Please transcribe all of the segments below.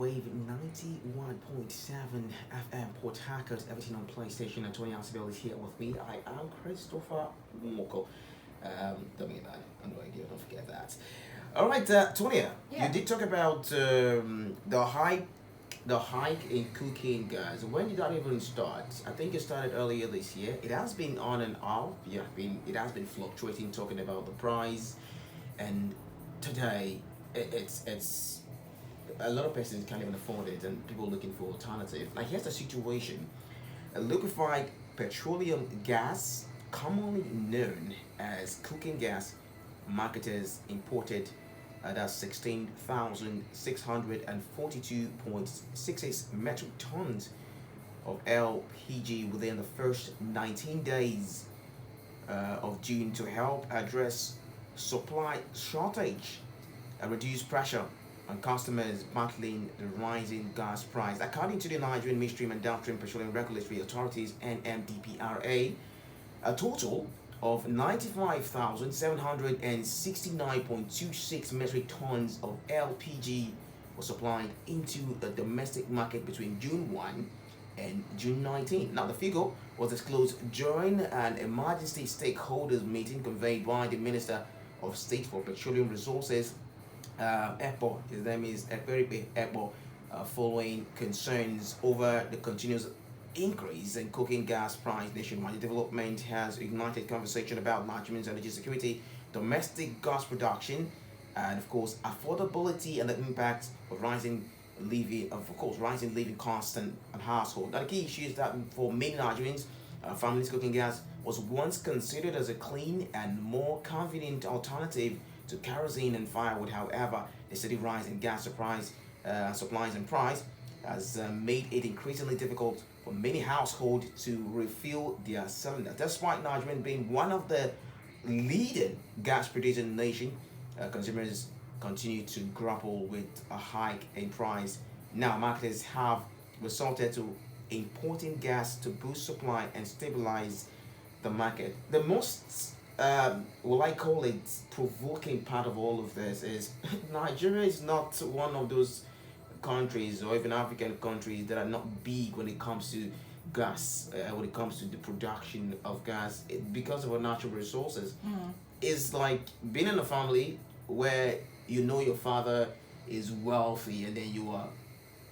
WAVE 91.7 FM Port Harcourt, everything on PlayStation. Anthonia Assabill is here with me. I am Christopher Nwoko. Don't mean that. I'm no idea, don't forget that. Alright, Tonya, Yeah. you did talk about the hike in cooking gas. When did that even start? I think it started earlier this year. It has been on and off. Yeah, it has been fluctuating, talking about the price. And today, it's a lot of persons can't even afford it, and people looking for alternative. Like, here's the situation: a liquefied petroleum gas, commonly known as cooking gas, marketers imported that's 16,642.68 metric tons of LPG within the first 19 days of June to help address supply shortage and reduce pressure on customers battling the rising gas price. According to the Nigerian Midstream and Downstream Petroleum Regulatory Authorities (NMDPRA), a total of 95,769.26 metric tons of LPG was supplied into the domestic market between June 1 and June 19. Now, the figure was disclosed during an emergency stakeholders meeting convened by the Minister of State for Petroleum Resources, EPO. His name is Ekperipe EPO, following concerns over the continuous increase in cooking gas price nationwide. The development has ignited conversation about Nigeria's energy security, domestic gas production, and of course affordability and the impact of rising living costs and household. Now, the key issue is that for many Nigerians, families, cooking gas was once considered as a clean and more convenient alternative to kerosene and firewood. However, the steady rise in gas supplies and price has made it increasingly difficult for many households to refill their cylinder. Despite Nigeria being one of the leading gas producing nation, consumers continue to grapple with a hike in price. Now, marketers have resorted to importing gas to boost supply and stabilize the market. The most will I call it provoking part of all of this is Nigeria is not one of those countries or even African countries that are not big when it comes to gas, when it comes to the production of gas, because of our natural resources. It's like being in a family where you know your father is wealthy and then you are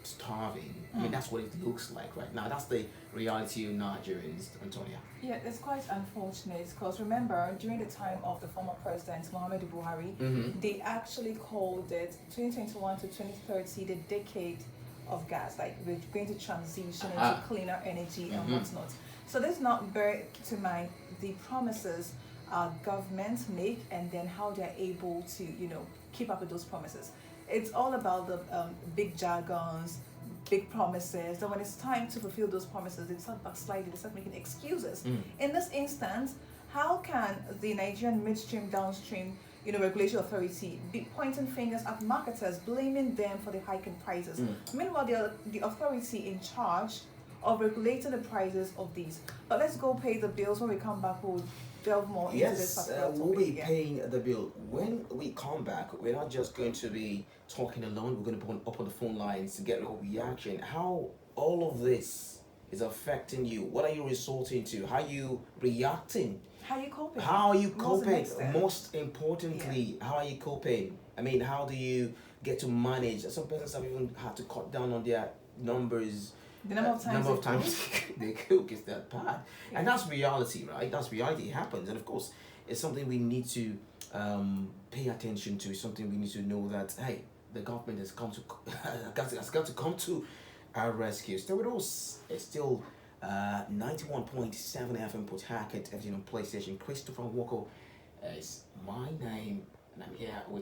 starving. I mean, that's what it looks like right now. That's the reality of Nigerians, Antonia. Yeah, it's quite unfortunate because remember, during the time of the former president, Muhammadu Buhari, they actually called it 2021 to 2030 the decade of gas. Like, we're going to transition into cleaner energy and whatnot. So let's not bear to mind the promises our governments make and then how they're able to, keep up with those promises. It's all about the big jargons, big promises. Then when it's time to fulfill those promises, they start backsliding, they start making excuses. In this instance, how can the Nigerian Midstream Downstream Regulatory Authority be pointing fingers at marketers, blaming them for the hike in prices? Meanwhile, the authority in charge of regulating the prices of these. But let's go pay the bills. When we come back, we'll delve more into this particular topic. We'll be paying the bill. When we come back, we're not just going to be talking alone. We're going to put up on the phone lines to get your reaction. How all of this is affecting you. What are you resorting to? How are you reacting? How are you coping? How are you coping? Most importantly, how are you coping? I mean, how do you get to manage? Some persons have even had to cut down on their numbers. The number of times they cook is that bad. And that's reality, right? That's reality. It happens. And of course, it's something we need to pay attention to. It's something we need to know that, hey, the government has come to has got to come to our rescue. Still with us, it's still 91.7 FM Port Harcourt, everything on PlayStation. Christopher Walker is my name, and I'm here with